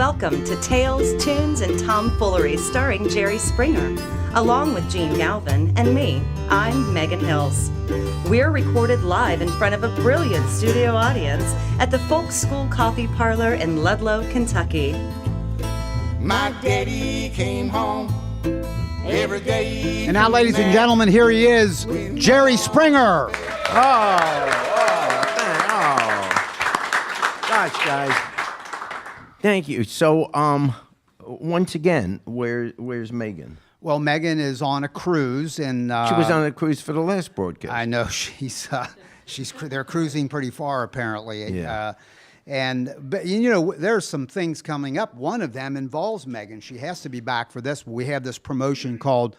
Welcome to Tales, Tunes, and Tomfoolery starring Jerry Springer, along with Gene Galvin and me. I'm Megan Hills. We're recorded live in front of a brilliant studio audience at the Folk School Coffee Parlor in Ludlow, Kentucky. My daddy came home every day. And now, ladies and gentlemen, here he is, Jerry Springer. Gosh, guys. Thank you. So, once again, where's Megan? Well, Megan is on a cruise, and She was on a cruise for the last broadcast. I know they're cruising pretty far apparently. Yeah. But you know, there's some things coming up. One of them involves Megan. She has to be back for this. We have this promotion called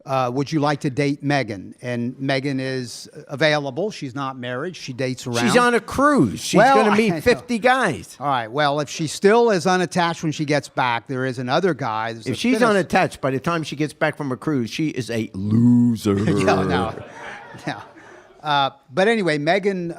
Would You Like to Date Megan? And Megan is available. She's not married. She dates around. She's on a cruise. She's going to meet 50 guys. All right. Well, if she still is unattached when she gets back, there is another guy. If she's unattached by the time she gets back from a cruise, she is a loser. No. But anyway, Megan,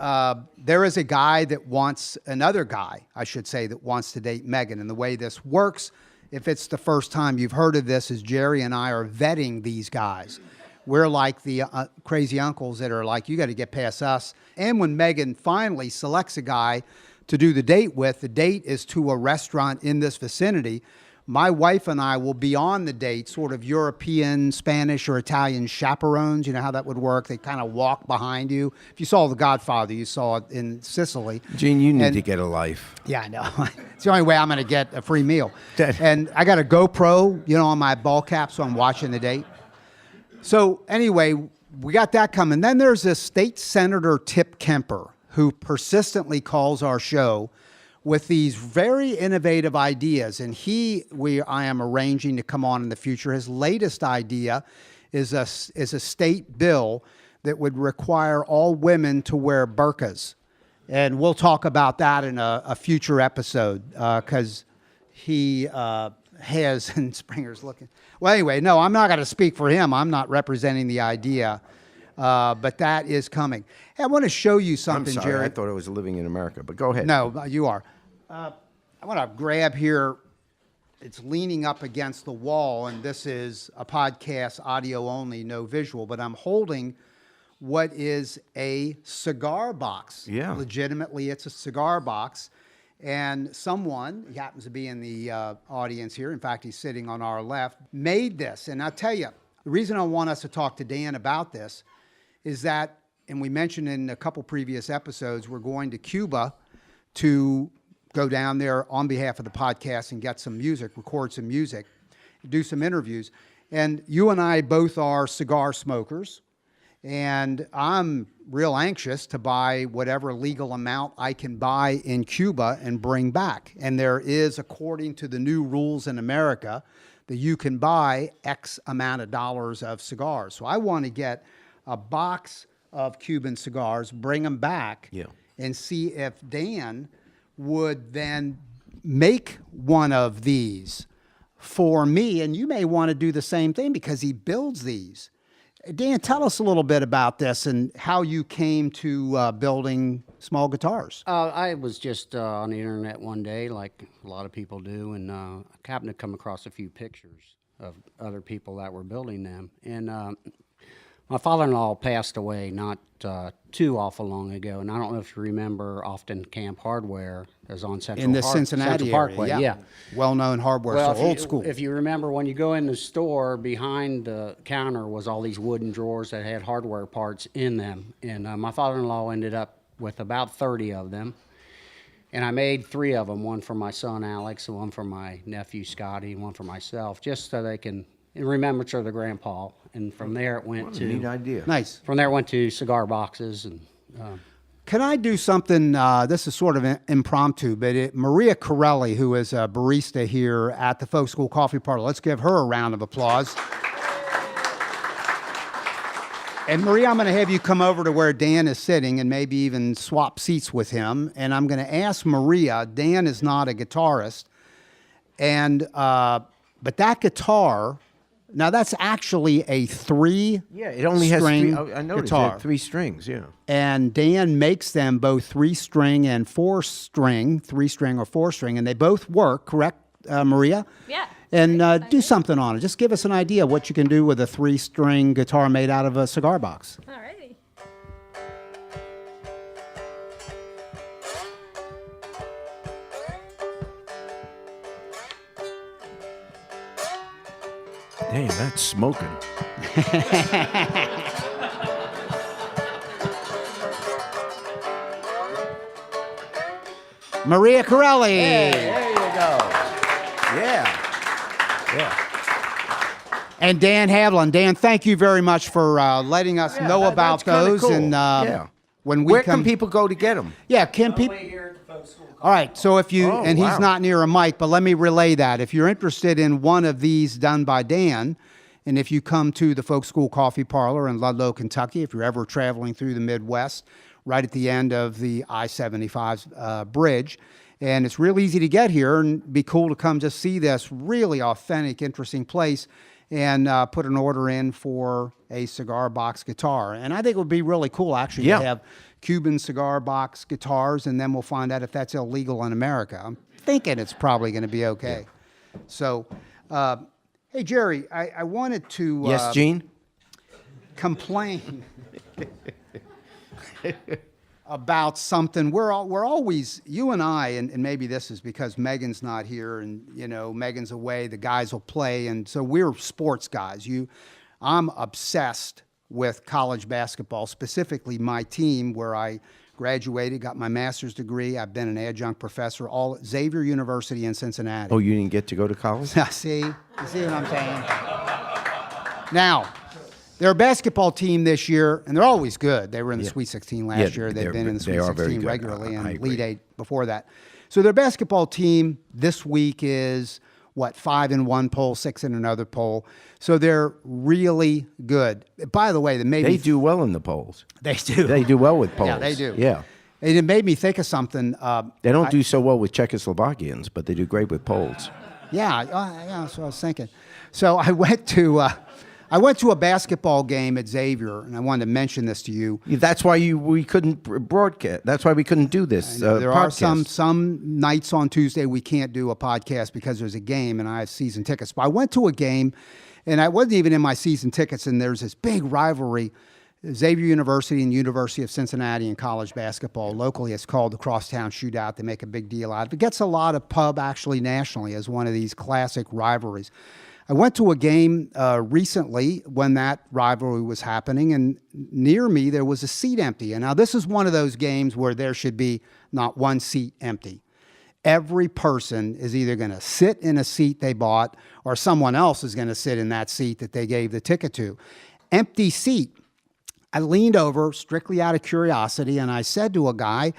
there is a guy that wants, another guy, I should say, that wants to date Megan. And the way this works, if it's the first time you've heard of this, is Jerry and I are vetting these guys. We're like the crazy uncles that are like, you got to get past us. And when Megan finally selects a guy to do the date with, the date is to a restaurant in this vicinity. My wife and I will be on the date, sort of European, Spanish, or Italian chaperones. You know how that would work? They kind of walk behind you. If you saw The Godfather, you saw it in Sicily. Gene, you need to get a life. Yeah, I know. It's the only way I'm going to get a free meal. And I got a GoPro, on my ball cap, so I'm watching the date. So anyway, we got that coming. Then there's this State Senator Tip Kemper, who persistently calls our show with these very innovative ideas. And I am arranging to come on in the future. His latest idea is a state bill that would require all women to wear burkas. And we'll talk about that in a future episode because he has, and Springer's looking. Well, anyway, no, I'm not going to speak for him. I'm not representing the idea. But that is coming. Hey, I want to show you something, I'm sorry, Jerry. I thought I was living in America, but go ahead. No, you are. I want to grab here. It's leaning up against the wall, and this is a podcast, audio only, no visual, but I'm holding what is a cigar box. Yeah. Legitimately, it's a cigar box. And someone, he happens to be in the audience here, in fact, he's sitting on our left, made this. And I'll tell you, the reason I want us to talk to Dan about this is that, and we mentioned in a couple previous episodes, we're going to Cuba to go down there on behalf of the podcast and get some music, record some music, do some interviews. And you and I both are cigar smokers, and I'm real anxious to buy whatever legal amount I can buy in Cuba and bring back. And there is, according to the new rules in America, that you can buy X amount of dollars of cigars. So I want to get a box of Cuban cigars, bring them back, and see if Dan would then make one of these for me. And you may want to do the same thing because he builds these. Dan, tell us a little bit about this and how you came to building small guitars. I was just on the internet one day, like a lot of people do, and I happened to come across a few pictures of other people that were building them. And my father-in-law passed away not too awful long ago, and I don't know if you remember Often Camp Hardware is on Central in the Cincinnati Parkway. Yeah. Well-known hardware, Well, so old school. If you remember, when you go in the store, behind the counter was all these wooden drawers that had hardware parts in them. And my father-in-law ended up with about 30 of them. And I made 3 of them, one for my son Alex, and one for my nephew Scotty, and one for myself, just so they can in remembrance of the grandpa. And from there it went to neat idea. Nice. From there it went to cigar boxes and. Can I do something, this is sort of impromptu, but Maria Corelli, who is a barista here at the Folk School Coffee Parlor, let's give her a round of applause. And Maria, I'm going to have you come over to where Dan is sitting and maybe even swap seats with him. And I'm going to ask Maria, Dan is not a guitarist, and but that guitar Now that's actually a three. Yeah, it only has three. string I noticed guitar. it had 3 strings. Yeah. And Dan makes them both 3-string and 4-string, 3-string or 4-string, and they both work. Correct, Maria? Yeah. And do something on it. Just give us an idea of what you can do with a 3-string guitar made out of a cigar box. Alrighty. Damn, that's smoking. Maria Corelli. There you go. Yeah. Yeah. And Dan Havlin. Dan, thank you very much for letting us know about that's kinda those. cool. And Yeah. when we Where come, can people go to get them? Yeah, can people? All right, so if you, Oh, and wow. he's not near a mic, but let me relay that. If you're interested in one of these done by Dan, and if you come to the Folk School Coffee Parlor in Ludlow, Kentucky, if you're ever traveling through the Midwest, right at the end of the I-75 bridge, and it's real easy to get here, and it'd be cool to come just see this really authentic, interesting place, and put an order in for a cigar box guitar. And I think it would be really cool, actually, Yeah. to have Cuban cigar box guitars, and then we'll find out if that's illegal in America. I'm thinking it's probably going to be okay. So, hey, Jerry, I wanted to Yes, Gene? complain about something. We're always, you and I, and maybe this is because Megan's not here, and Megan's away. The guys will play, and so we're sports guys. I'm obsessed with college basketball, specifically my team, where I graduated, got my master's degree. I've been an adjunct professor, all at Xavier University in Cincinnati. Oh, you didn't get to go to college? See? You see what I'm saying? Now, they're a basketball team this year, and they're always good. They were in the Sweet 16 last year. They've been in the they Sweet are very 16 good. regularly I and agree. Elite 8 before that. So their basketball team this week is, 5 in one poll, 6 in another poll. So they're really good. By the way, They do well in the polls. They do. They do well with polls. Yeah, they do. Yeah. And it made me think of something. They don't do so well with Czechoslovakians, but they do great with Poles. Yeah, that's what I was thinking. So I went to a basketball game at Xavier, and I wanted to mention this to you. That's why we couldn't broadcast. That's why we couldn't do this. There are podcast. some nights on Tuesday we can't do a podcast because there's a game, and I have season tickets. But I went to a game, and I wasn't even in my season tickets, and there's this big rivalry. Xavier University and University of Cincinnati in college basketball. Locally, it's called the Crosstown Shootout. They make a big deal out of it. It gets a lot of pub, actually, nationally, as one of these classic rivalries. I went to a game recently when that rivalry was happening, and near me there was a seat empty. And now this is one of those games where there should be not one seat empty. Every person is either going to sit in a seat they bought, or someone else is going to sit in that seat that they gave the ticket to. Empty seat. I leaned over strictly out of curiosity, and I said to a guy,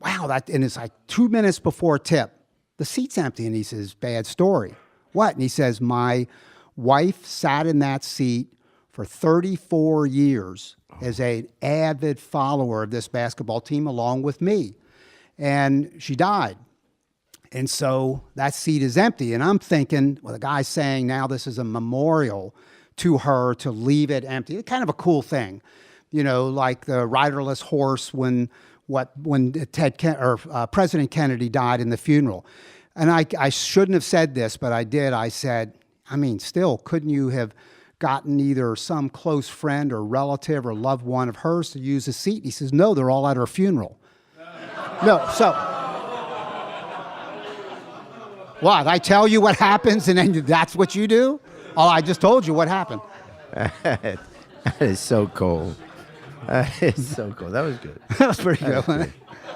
wow, and it's like 2 minutes before tip. The seat's empty. And he says, bad story. What? And he says, my wife sat in that seat for 34 years as an avid follower of this basketball team along with me. And she died. And so that seat is empty. And I'm thinking, well, the guy's saying now this is a memorial to her to leave it empty. It's kind of a cool thing, like the riderless horse when President Kennedy died in the funeral. And I shouldn't have said this, but I did. I said, still, couldn't you have gotten either some close friend or relative or loved one of hers to use the seat? He says, no, they're all at her funeral. No, so what? I tell you what happens, and then that's what you do? Oh, I just told you what happened. That is so cool. That is so cool. That was good. That was pretty good, wasn't it?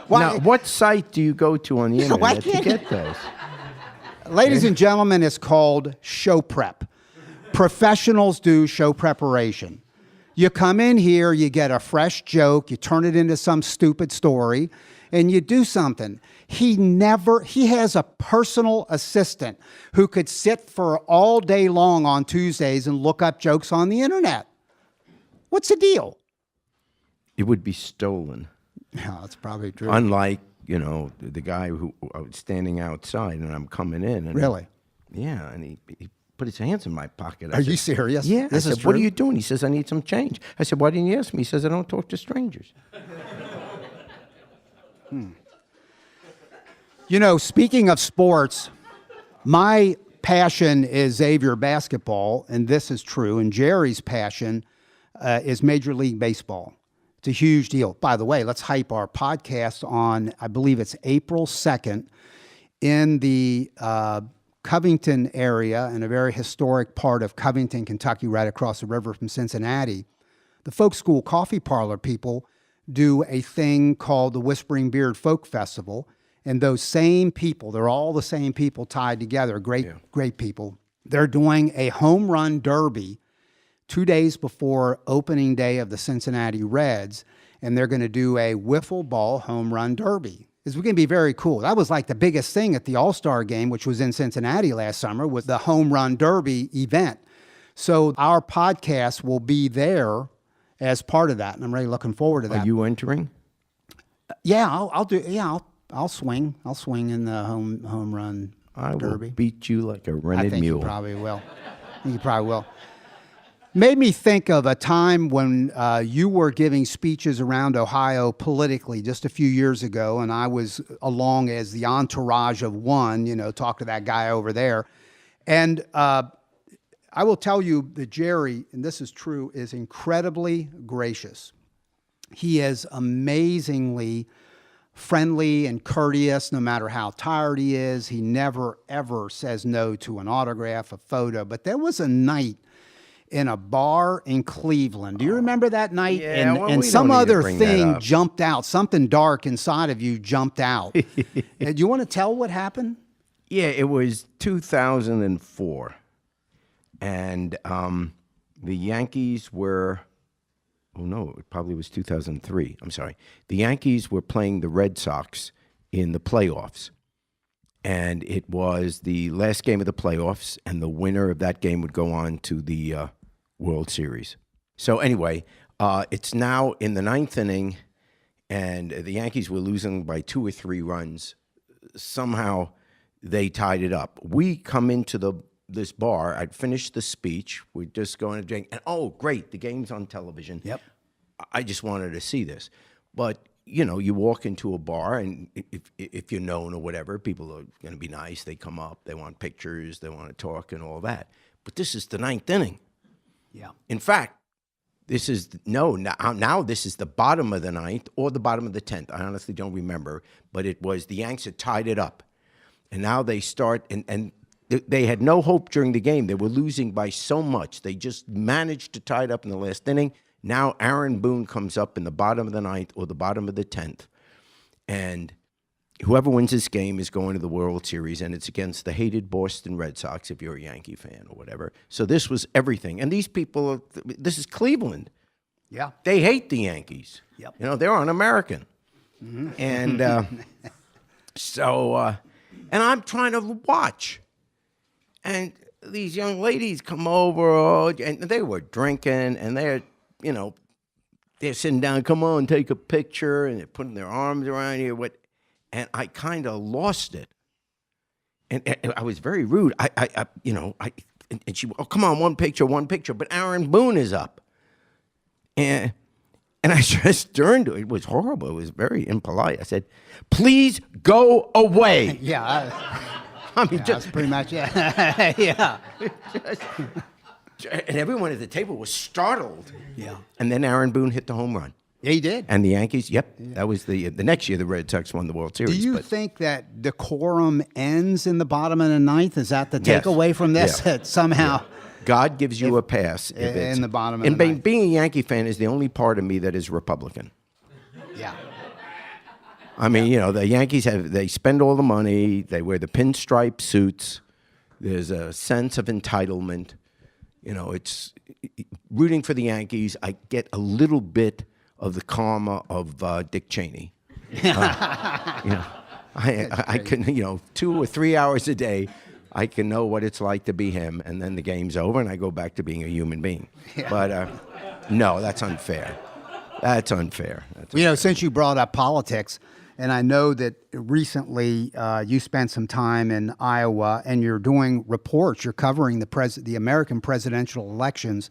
Why- Now, what site do you go to on the Why internet to can't get those? Ladies and gentlemen, it's called show prep. Professionals do show preparation. You come in here, you get a fresh joke, you turn it into some stupid story, and you do something. He has a personal assistant who could sit for all day long on Tuesdays and look up jokes on the internet. What's the deal? It would be stolen. Yeah, that's probably true. Unlike, the guy who was standing outside and I'm coming in. And Really? Yeah, and he put his hands in my pocket. Are you serious? Yeah. This I is said, what are true? you doing? He says, I need some change. I said, why didn't you ask me? He says, I don't talk to strangers. You know, speaking of sports, my passion is Xavier Basketball, and this is true. And Jerry's passion is Major League Baseball. It's a huge deal. By the way, let's hype our podcast on, I believe it's April 2nd, in the Covington area, in a very historic part of Covington, Kentucky, right across the river from Cincinnati. The Folk School Coffee Parlor people do a thing called the Whispering Beard Folk Festival. And those same people, they're all the same people tied together, great people. They're doing a home run derby 2 days before opening day of the Cincinnati Reds, and they're going to do a wiffle ball home run derby. It's going to be very cool. That was like the biggest thing at the All-Star game, which was in Cincinnati last summer, was the home run derby event. So our podcast will be there as part of that, and I'm really looking forward to that. Are you entering? Yeah, I'll do. Yeah, I'll swing. I'll swing in the home run I derby. will beat you like a I rented think mule. you probably will. I think you probably will. Made me think of a time when you were giving speeches around Ohio politically just a few years ago, and I was along as the entourage of one, talk to that guy over there. And I will tell you that Jerry, and this is true, is incredibly gracious. He is amazingly friendly and courteous no matter how tired he is. He never, ever says no to an autograph, a photo. But there was a night in a bar in Cleveland. Do you remember that night? Yeah, well, and we some don't need to other bring that thing up. jumped out. Something dark inside of you jumped out. Do you want to tell what happened? Yeah, it was 2004. And the Yankees were, oh no, it probably was 2003. I'm sorry. The Yankees were playing the Red Sox in the playoffs. And it was the last game of the playoffs, and the winner of that game would go on to the World Series. So anyway, it's now in the ninth inning, and the Yankees were losing by 2 or 3 runs. Somehow they tied it up. We come into this bar. I'd finished the speech. We're just going to drink. And, oh, great, the game's on television. Yep. I just wanted to see this. But, you walk into a bar, and if you're known or whatever, people are going to be nice. They come up. They want pictures. They want to talk and all that. But this is the ninth inning. Yeah. In fact, this is now this is the bottom of the ninth or the bottom of the 10th. I honestly don't remember, but it was the Yanks had tied it up, and now they start and they had no hope during the game. They were losing by so much. They just managed to tie it up in the last inning. Now Aaron Boone comes up in the bottom of the ninth or the bottom of the 10th, and whoever wins this game is going to the World Series, and it's against the hated Boston Red Sox, if you're a Yankee fan or whatever. So this was everything. And these people, this is Cleveland. Yeah. They hate the Yankees. Yep. They're un-American. Mm-hmm. And and I'm trying to watch. And these young ladies come over, and they were drinking, and they're sitting down, come on, take a picture, and they're putting their arms around you. And I kind of lost it, and I was very rude. And she, oh, come on, one picture. But Aaron Boone is up, and I just turned to her. It was horrible. It was very impolite. I said, "Please go away." Yeah. I mean, That's pretty much it. Yeah. And everyone at the table was startled. Yeah. And then Aaron Boone hit the home run. Yeah, he did. And the Yankees, that was the next year the Red Sox won the World Series. Do you think that decorum ends in the bottom of the ninth? Is that the Yes. takeaway from this? Yeah. That somehow God gives you a pass if it's in the bottom of and the ninth. being a Yankee fan is the only part of me that is Republican. Yeah. I mean, the Yankees they spend all the money, they wear the pinstripe suits. There's a sense of entitlement. It's rooting for the Yankees. I get a little bit of the karma of Dick Cheney. I can, 2 or 3 hours a day, I can know what it's like to be him, and then the game's over, and I go back to being a human being. Yeah. But no, that's unfair. That's unfair. Since you brought up politics, And I know that recently you spent some time in Iowa, and you're doing reports. You're covering the American presidential elections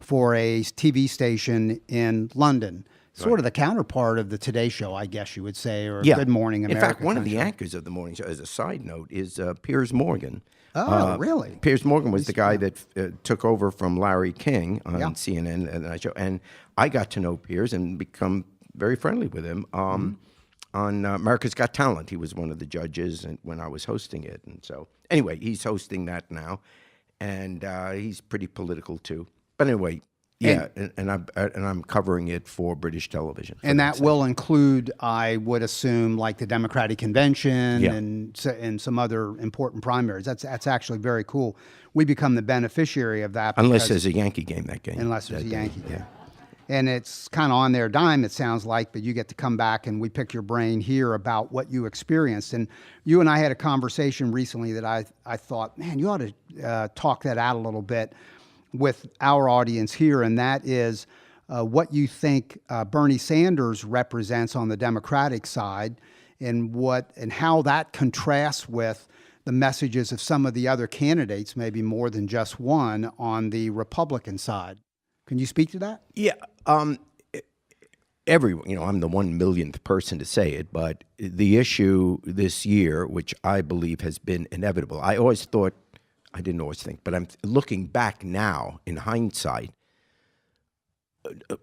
for a TV station in London. Sort of the counterpart of the Today Show, I guess you would say, or Good Morning America. In fact, one of the kind anchors of the morning show, as a side note, is Piers Morgan. Oh, really? Piers Morgan was the guy that took over from Larry King on Yeah. CNN and that show, and I got to know Piers and become very friendly with him on America's Got Talent. He was one of the judges, and when I was hosting it, and so anyway, he's hosting that now, and he's pretty political too. But anyway. Yeah, and I'm covering it for British television. And that will include, I would assume, like the Democratic Convention Yeah. and some other important primaries. That's actually very cool. We become the beneficiary of that. Unless because- there's a Yankee game that game. Unless there's a that day. Yankee game. And it's kind of on their dime, it sounds like, but you get to come back and we pick your brain here about what you experienced. And you and I had a conversation recently that I thought, man, you ought to talk that out a little bit with our audience here, and that is what you think Bernie Sanders represents on the Democratic side, and how that contrasts with the messages of some of the other candidates, maybe more than just one, on the Republican side. Can you speak to that? Yeah. Everyone, I'm the 1 millionth person to say it, but the issue this year, which I believe has been inevitable, I didn't always think, but I'm looking back now in hindsight.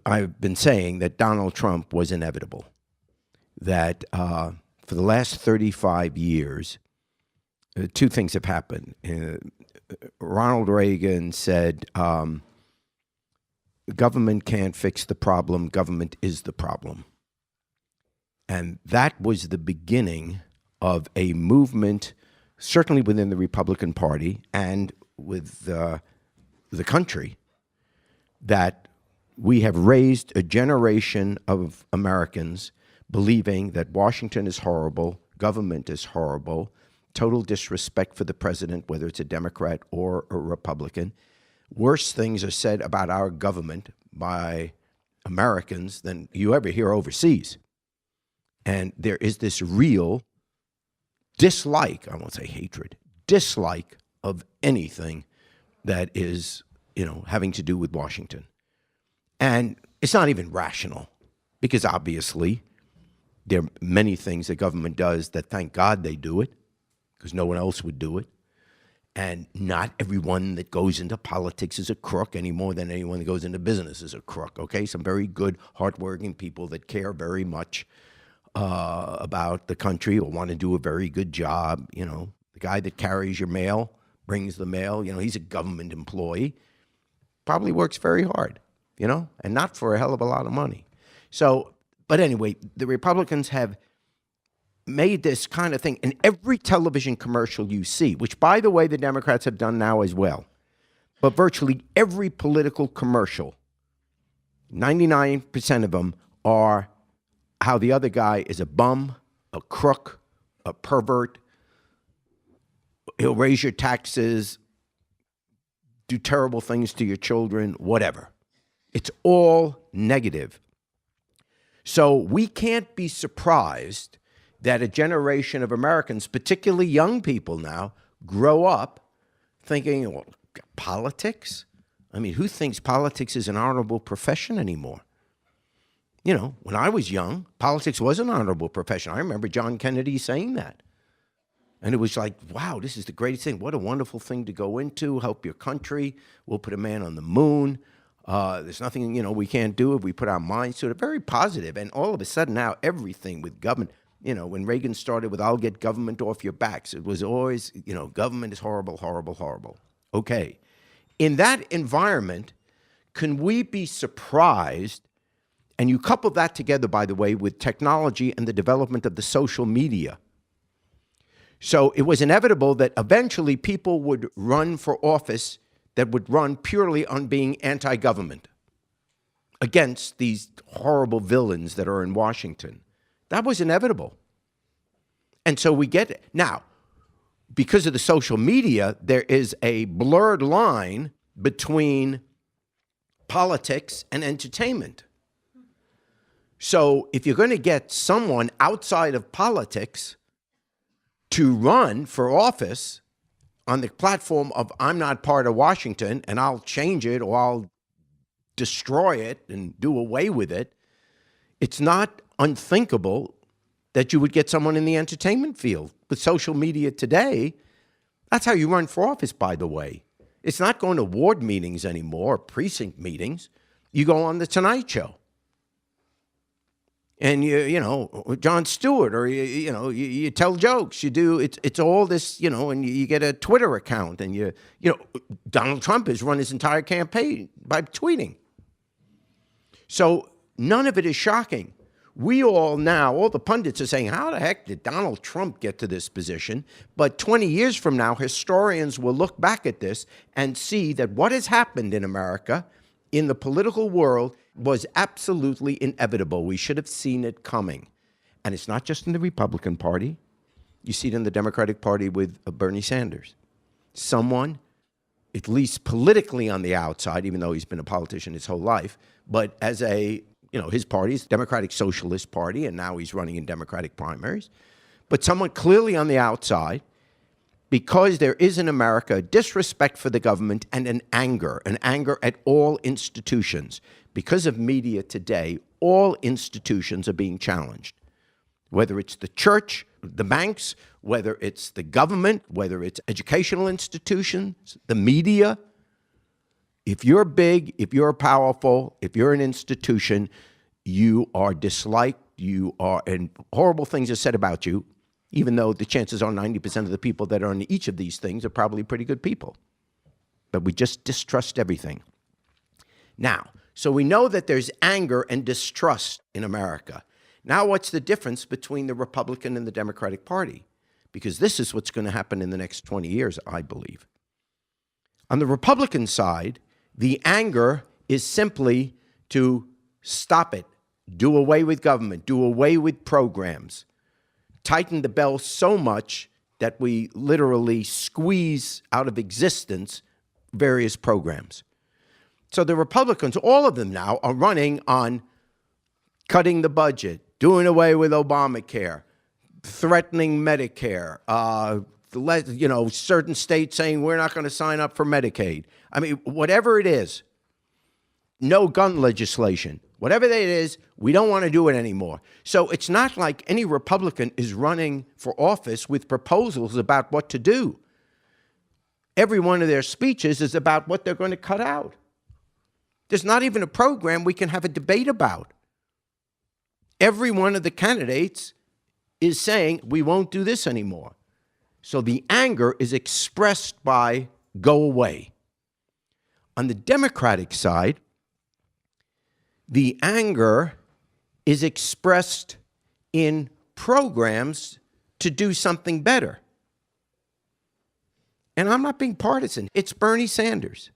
I've been saying that Donald Trump was inevitable, that for the last 35 years, two things have happened. Ronald Reagan said, government can't fix the problem, government is the problem. And that was the beginning of a movement, certainly within the Republican Party and with the country, that we have raised a generation of Americans believing that Washington is horrible, government is horrible, total disrespect for the president, whether it's a Democrat or a Republican. Worse things are said about our government by Americans than you ever hear overseas. And there is this real dislike, I won't say hatred, dislike of anything that is, having to do with Washington. And it's not even rational, because obviously there are many things the government does that thank God they do it, because no one else would do it. And not everyone that goes into politics is a crook any more than anyone that goes into business is a crook, okay? Some very good, hardworking people that care very much about the country or want to do a very good job. The guy that carries your mail, brings the mail, he's a government employee, probably works very hard, and not for a hell of a lot of money. So, but anyway, the Republicans have made this kind of thing in every television commercial you see, which, by the way, the Democrats have done now as well. But virtually every political commercial, 99% of them are how the other guy is a bum, a crook, a pervert. He'll raise your taxes, do terrible things to your children, whatever. It's all negative. So we can't be surprised that a generation of Americans, particularly young people now, grow up thinking, well, politics? I mean, who thinks politics is an honorable profession anymore? When I was young, politics was an honorable profession. I remember John Kennedy saying that. And it was like, wow, this is the greatest thing. What a wonderful thing to go into, help your country. We'll put a man on the moon. There's nothing, we can't do if we put our minds to it. Very positive. And all of a sudden now, everything with government, when Reagan started with, I'll get government off your backs, it was always, government is horrible, horrible, horrible. Okay. In that environment, can we be surprised? And you couple that together, by the way, with technology and the development of the social media. So it was inevitable that eventually people would run for office that would run purely on being anti-government against these horrible villains that are in Washington. That was inevitable. And so we get it. Now, because of the social media, there is a blurred line between politics and entertainment. So if you're going to get someone outside of politics to run for office on the platform of I'm not part of Washington and I'll change it or I'll destroy it and do away with it, it's not unthinkable that you would get someone in the entertainment field. With social media today, that's how you run for office, by the way. It's not going to ward meetings anymore, or precinct meetings. You go on the Tonight Show. And you know, Jon Stewart, or you tell jokes. You do it's all this, and you get a Twitter account, and Donald Trump has run his entire campaign by tweeting. So none of it is shocking. We all the pundits are saying, how the heck did Donald Trump get to this position? But 20 years from now, historians will look back at this and see that what has happened in America, in the political world, was absolutely inevitable. We should have seen it coming. And it's not just in the Republican Party. You see it in the Democratic Party with Bernie Sanders. Someone, at least politically on the outside, even though he's been a politician his whole life, but as his party is the Democratic Socialist Party, and now he's running in Democratic primaries. But someone clearly on the outside, because there is in America a disrespect for the government and an anger at all institutions. Because of media today, all institutions are being challenged. Whether it's the church, the banks, whether it's the government, whether it's educational institutions, the media. If you're big, if you're powerful, if you're an institution, you are disliked, and horrible things are said about you, even though the chances are 90% of the people that are in each of these things are probably pretty good people. But we just distrust everything. Now, so we know that there's anger and distrust in America. Now, what's the difference between the Republican and the Democratic Party? Because this is what's going to happen in the next 20 years, I believe. On the Republican side, the anger is simply to stop it, do away with government, do away with programs, tighten the belt so much that we literally squeeze out of existence various programs. So the Republicans, all of them now, are running on cutting the budget, doing away with Obamacare, threatening Medicare, certain states saying we're not going to sign up for Medicaid. I mean, whatever it is, no gun legislation. Whatever it is, we don't want to do it anymore. So it's not like any Republican is running for office with proposals about what to do. Every one of their speeches is about what they're going to cut out. There's not even a program we can have a debate about. Every one of the candidates is saying, we won't do this anymore. So the anger is expressed by go away. On the Democratic side, the anger is expressed in programs to do something better. And I'm not being partisan. It's Bernie Sanders.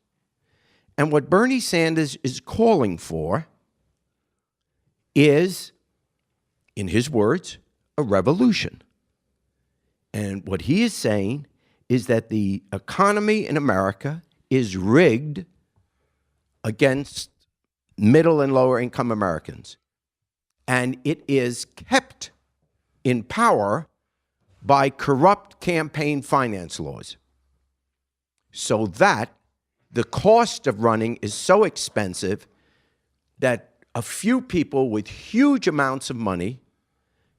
And what Bernie Sanders is calling for is, in his words, a revolution. And what he is saying is that the economy in America is rigged against middle and lower income Americans. And it is kept in power by corrupt campaign finance laws. So that the cost of running is so expensive that a few people with huge amounts of money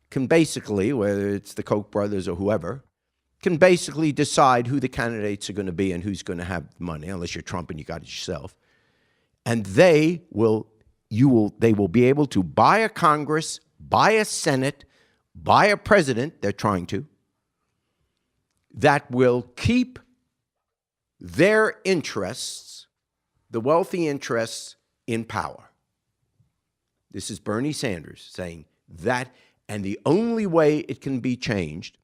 can basically, whether it's the Koch brothers or whoever, can basically decide who the candidates are going to be and who's going to have money, unless you're Trump and you got it yourself. And they will be able to buy a Congress, buy a Senate, buy a president, they're trying to, that will keep their interests, the wealthy interests, in power. This is Bernie Sanders saying that, and the only way it can be changed,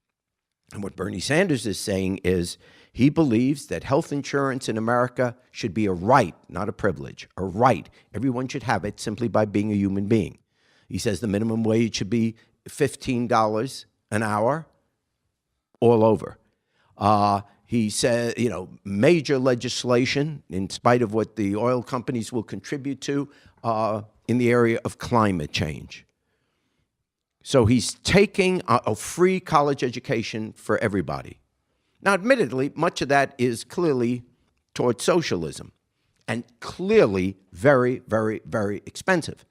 and what Bernie Sanders is saying is he believes that health insurance in America should be a right, not a privilege, a right. Everyone should have it simply by being a human being. He says the minimum wage should be $15 an hour all over. He said, major legislation, in spite of what the oil companies will contribute to, in the area of climate change. So he's taking a free college education for everybody. Now, admittedly, much of that is clearly towards socialism and clearly very, very, very expensive.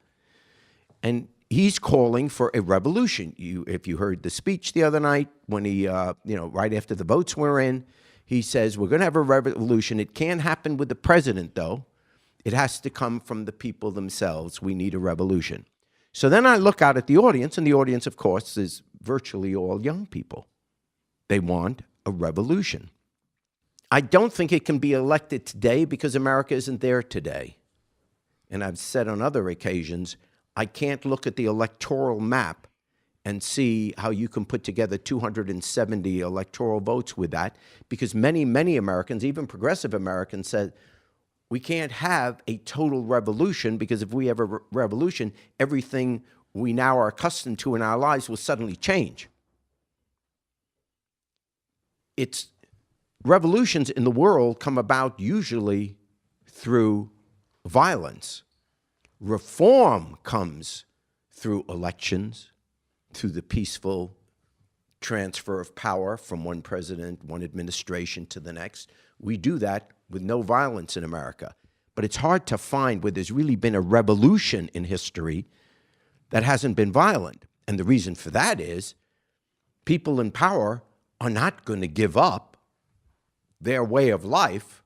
And he's calling for a revolution. If you heard the speech the other night when he, right after the votes were in, he says, we're going to have a revolution. It can't happen with the president, though. It has to come from the people themselves. We need a revolution. So then I look out at the audience, and the audience, of course, is virtually all young people. They want a revolution. I don't think it can be elected today because America isn't there today. And I've said on other occasions, I can't look at the electoral map and see how you can put together 270 electoral votes with that, because many, many Americans, even progressive Americans, said, we can't have a total revolution, because if we have a revolution, everything we now are accustomed to in our lives will suddenly change. Revolutions in the world come about usually through violence. Reform comes through elections, through the peaceful transfer of power from one president, one administration to the next. We do that with no violence in America. But it's hard to find where there's really been a revolution in history that hasn't been violent. And the reason for that is people in power are not going to give up their way of life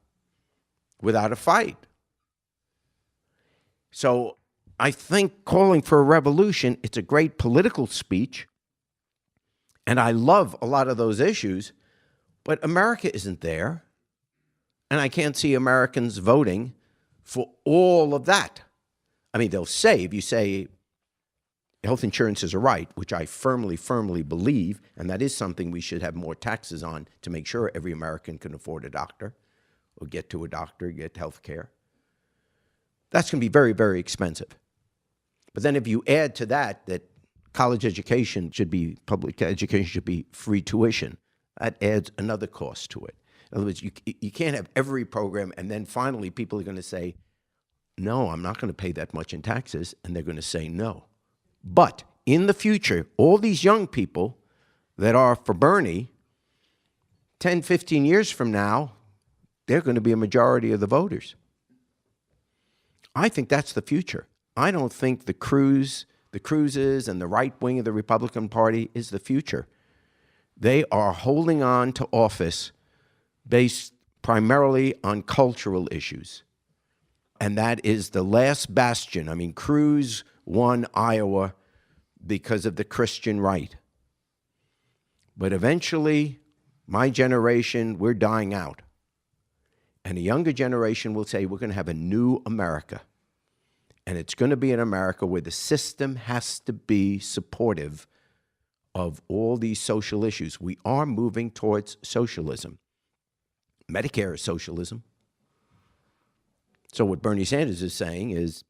without a fight. So I think calling for a revolution, it's a great political speech, and I love a lot of those issues, but America isn't there, and I can't see Americans voting for all of that. I mean, they'll say, if you say health insurance is a right, which I firmly, firmly believe, and that is something we should have more taxes on to make sure every American can afford a doctor or get to a doctor, get health care. That's going to be very, very expensive. But then if you add to that college education should be, public education should be free tuition, that adds another cost to it. In other words, you can't have every program and then finally people are going to say, no, I'm not going to pay that much in taxes, and they're going to say no. But in the future, all these young people that are for Bernie, 10, 15 years from now, they're going to be a majority of the voters. I think that's the future. I don't think the Cruzes and the right wing of the Republican Party is the future. They are holding on to office based primarily on cultural issues. And that is the last bastion. I mean, Cruz won Iowa because of the Christian right. But eventually, my generation, we're dying out. And a younger generation will say, we're going to have a new America. And it's going to be an America where the system has to be supportive of all these social issues. We are moving towards socialism. Medicare is socialism. So what Bernie Sanders is saying is,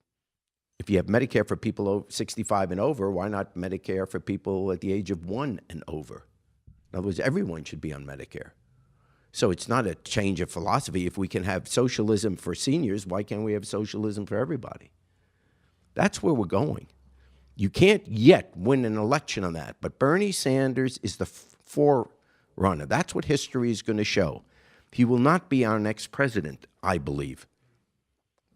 if you have Medicare for people 65 and over, why not Medicare for people at the age of 1 and over? In other words, everyone should be on Medicare. So it's not a change of philosophy. If we can have socialism for seniors, why can't we have socialism for everybody? That's where we're going. You can't yet win an election on that, but Bernie Sanders is the forerunner. That's what history is going to show. He will not be our next president, I believe.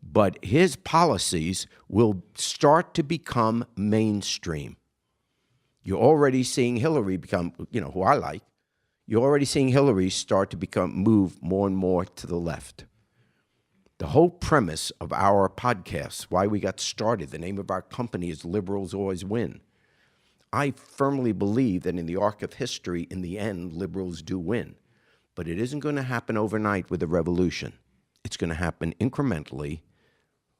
But his policies will start to become mainstream. You're already seeing Hillary become, who I like. You're already seeing Hillary start to move more and more to the left. The whole premise of our podcast, why we got started, the name of our company is Liberals Always Win. I firmly believe that in the arc of history, in the end, liberals do win. But it isn't going to happen overnight with a revolution. It's going to happen incrementally.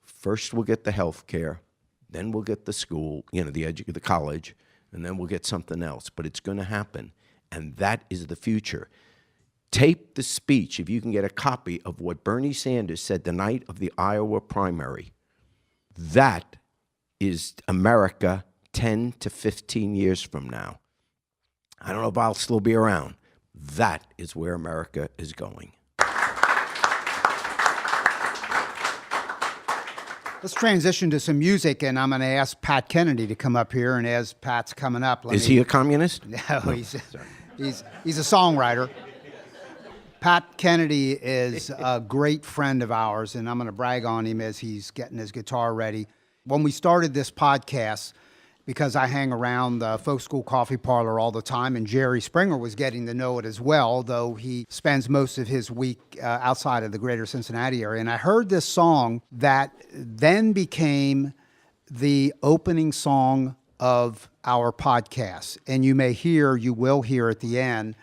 First, we'll get the health care, then we'll get the school, the college, and then we'll get something else. But it's going to happen, and that is the future. Tape the speech, if you can get a copy of what Bernie Sanders said the night of the Iowa primary. That is America 10 to 15 years from now. I don't know if I'll still be around. That is where America is going. Let's transition to some music, and I'm going to ask Pat Kennedy to come up here. And as Pat's coming up, Is he a communist? No, he's a songwriter. Pat Kennedy is a great friend of ours, and I'm going to brag on him as he's getting his guitar ready. When we started this podcast, because I hang around the Folk School Coffee Parlor all the time, and Jerry Springer was getting to know it as well, though he spends most of his week outside of the greater Cincinnati area. And I heard this song that then became the opening song of our podcast. And you will hear at the end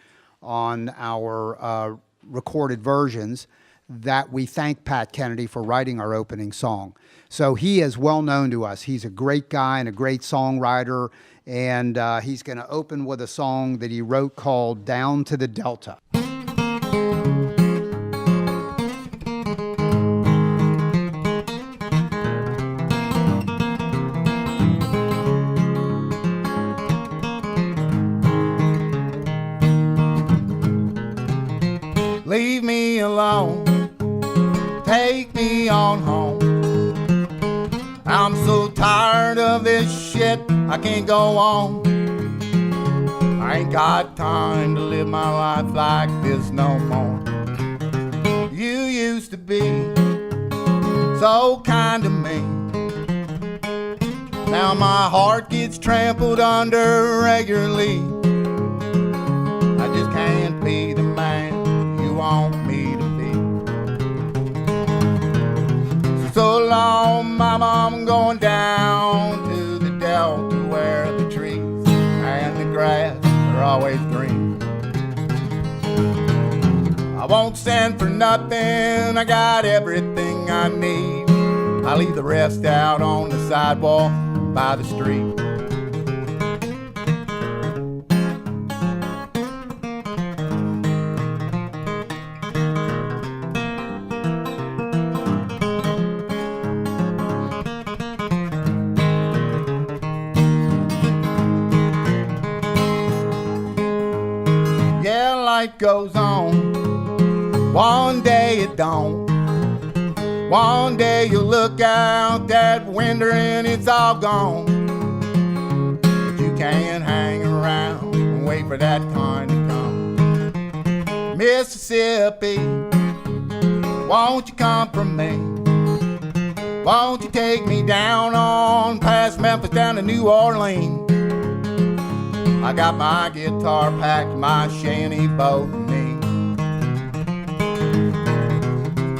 on our recorded versions that we thank Pat Kennedy for writing our opening song. So he is well known to us. He's a great guy and a great songwriter, and he's going to open with a song that he wrote called Down to the Delta. Leave me alone, take me on home. I'm so tired of this shit, I can't go on. I ain't got time to live my life like this no more. You used to be so kind to me. Now my heart gets trampled under regularly. I just can't be the man you want me to be. So long, Mama, I'm going down to the Delta where the trees and the grass are always green. I won't send for nothing, I got everything I need. I leave the rest out on the sidewalk by the street. Life goes on, one day it don't. One day you look out that window and it's all gone. But you can't hang around and wait for that time to come. Mississippi, won't you come from me? Won't you take me down on past Memphis down to New Orleans? I got my guitar packed, my shanty boat and me.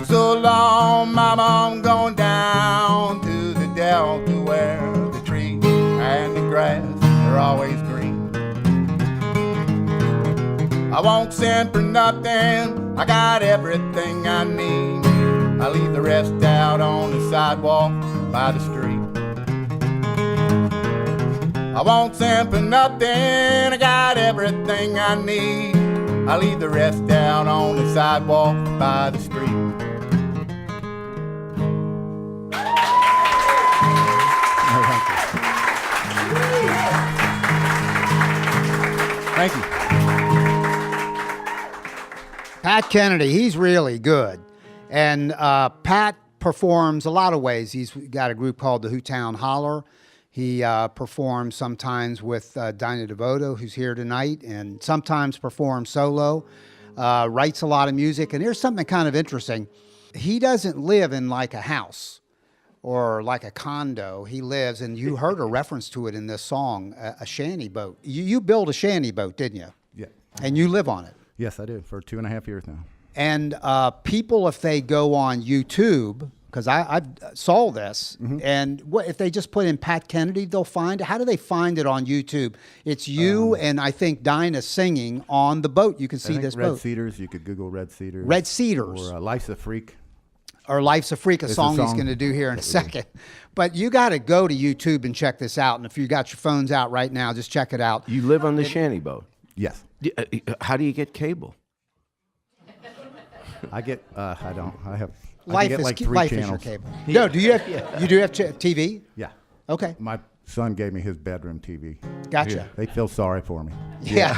So long, Mama, I'm going down to the Delta where the trees and the grass are always green. I won't send for nothing, I got everything I need. I leave the rest out on the sidewalk by the street. I won't send for nothing, I got everything I need. I leave the rest out on the sidewalk by the street. Thank you. Pat Kennedy, he's really good. And Pat performs a lot of ways. He's got a group called the Hootown Holler. He performs sometimes with Dinah DeVoto, who's here tonight, and sometimes performs solo, writes a lot of music. And here's something kind of interesting. He doesn't live in like a house or like a condo. He lives, and you heard a reference to it in this song, a shanty boat. You built a shanty boat, didn't you? Yeah. And you live on it. Yes, I do, for 2.5 years now. And people, if they go on YouTube, because I saw this, and if they just put in Pat Kennedy, they'll find it. How do they find it on YouTube? It's you and I think Dinah singing on the boat. You can see this Red boat. Cedars, you could Google Red Cedars. Red Cedars. Or Life's a Freak. Or Life's a Freak, a It's a song he's song going to do here in a second. But you got to go to YouTube and check this out. And if you got your phones out right now, just check it out. You live on the shanty boat. Yes. How do you get cable? I get, I don't, I have, I Life get is like 3 life channels. is your cable. No, do you have TV? Yeah. Okay. My son gave me his bedroom TV. Gotcha. They feel sorry for me. Yeah.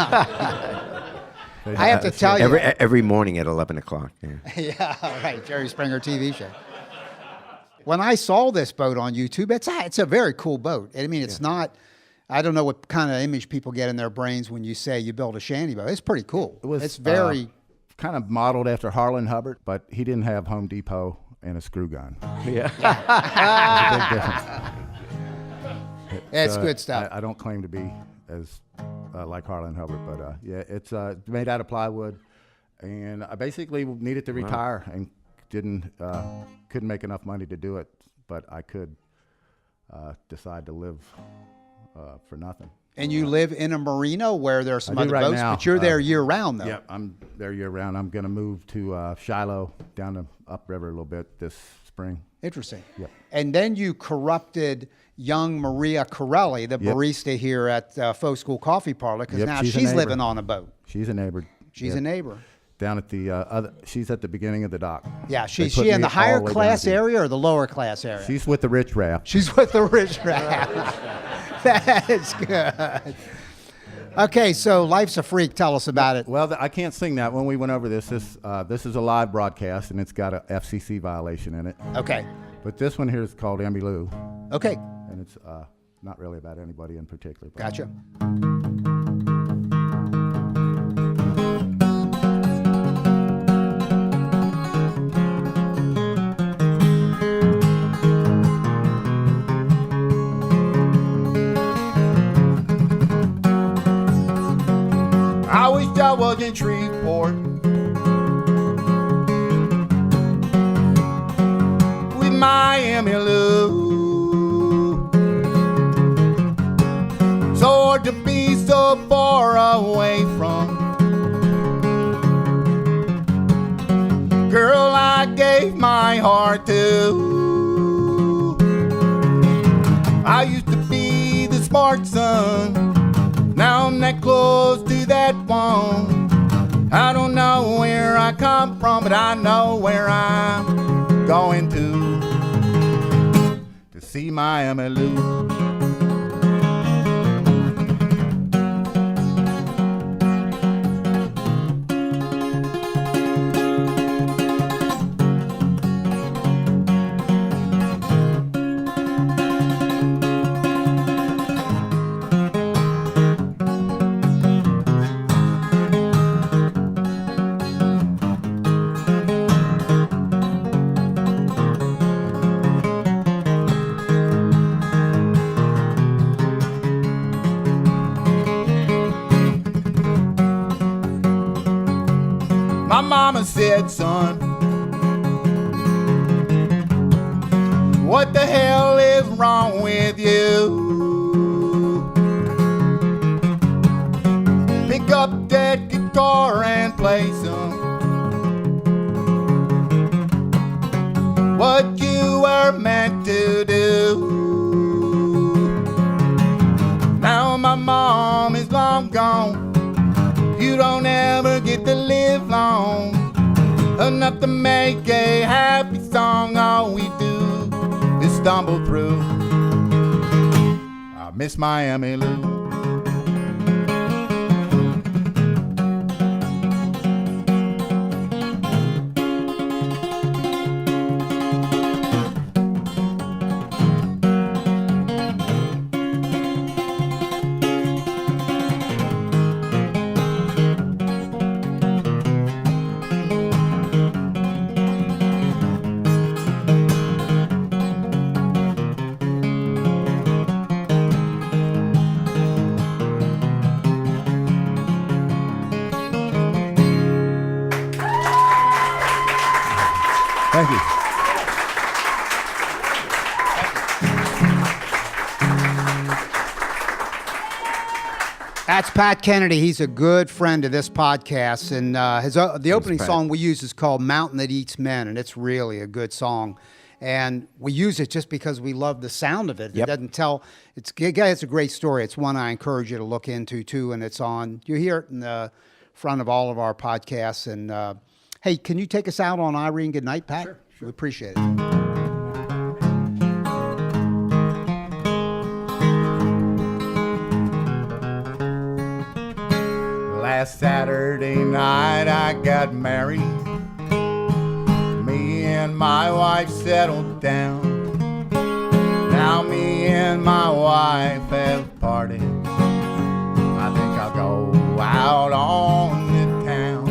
I have to tell you. Every morning at 11 o'clock. Yeah. Yeah, right. Jerry Springer TV show. When I saw this boat on YouTube, it's a very cool boat. I mean, it's not. I don't know what kind of image people get in their brains when you say you build a shanty boat. It's pretty cool. It's very kind of modeled after Harlan Hubbard, but he didn't have Home Depot and a screw gun. Yeah. There's a big difference. it's good stuff. I don't claim to be as like Harlan Hubbard, but yeah, it's made out of plywood, and I basically needed to retire and couldn't make enough money to do it, but I could decide to live for nothing. And you live in a marina where there are some I do other right boats, now. but you're there year round, though. Yeah, I'm there year round. I'm going to move to Shiloh down the upriver a little bit this spring. Interesting. Yep. And then you corrupted young Maria Corelli, the barista here at Folk School Coffee Parlor, because now she's a she's neighbor. living on a boat. She's a neighbor. She's a neighbor. Down at the she's at the beginning of the dock. Yeah, They she's put she in me the higher all the way down class at the- area or the lower class area? She's with the rich raft. She's with the rich raft. That's good. Okay, so Life's a Freak. Tell us about it. Well, I can't sing that. When we went over this is a live broadcast, and it's got a FCC violation in it. Okay. But this one here is called Emmylou, Okay. and it's not really about anybody in particular. But Gotcha. I wish I was in Shreveport with my Emmylou. So hard to be so far away from girl I gave my heart to. I used to be the smart son. Now I'm that close to that one. I don't know where I come from, but I know where I'm going to see my Emmylou. My mama said, son, what the hell is wrong with you? Pick up that guitar and play some. What you were meant to do. Now my mom is long gone. You don't ever get to live long enough to make a happy song. All we do is stumble through. I miss my Emmylou. thank you. That's Pat Kennedy. He's a good friend of this podcast, and the opening Pat. song we use is called "Mountain That Eats Men," and it's really a good song. And we use it just because we love the sound of it. It Yep. doesn't tell. It's a great story. It's one I encourage you to look into too. And it's on. You hear it in the front of all of our podcasts. And hey, can you take us out on Irene Goodnight, Pat? Sure. We appreciate it. Last Saturday night I got married. Me and my wife settled down. and my wife have parted, I think I'll go out on the town.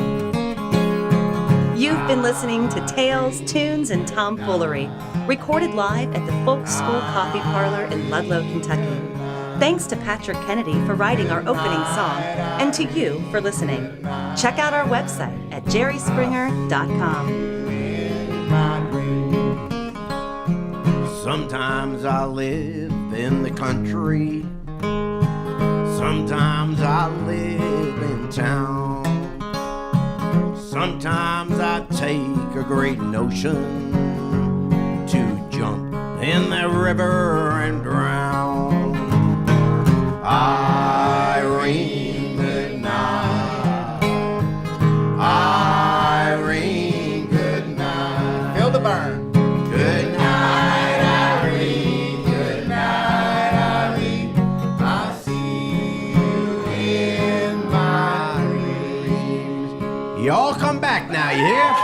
You've been listening to Tales, Tunes, and Tomfoolery, recorded live at the Folk School Coffee Parlor in Ludlow, Kentucky. Thanks to Patrick Kennedy for writing our opening song, and to you for listening. Check out our website at jerryspringer.com. Sometimes I live in the country, sometimes I live in town. Sometimes I take a great notion to jump in the river and drown. Irene, good night. Irene, good night. Feel the burn. Good night, Irene. Good night, Irene. I'll see you in my dreams. Y'all come back now, you hear?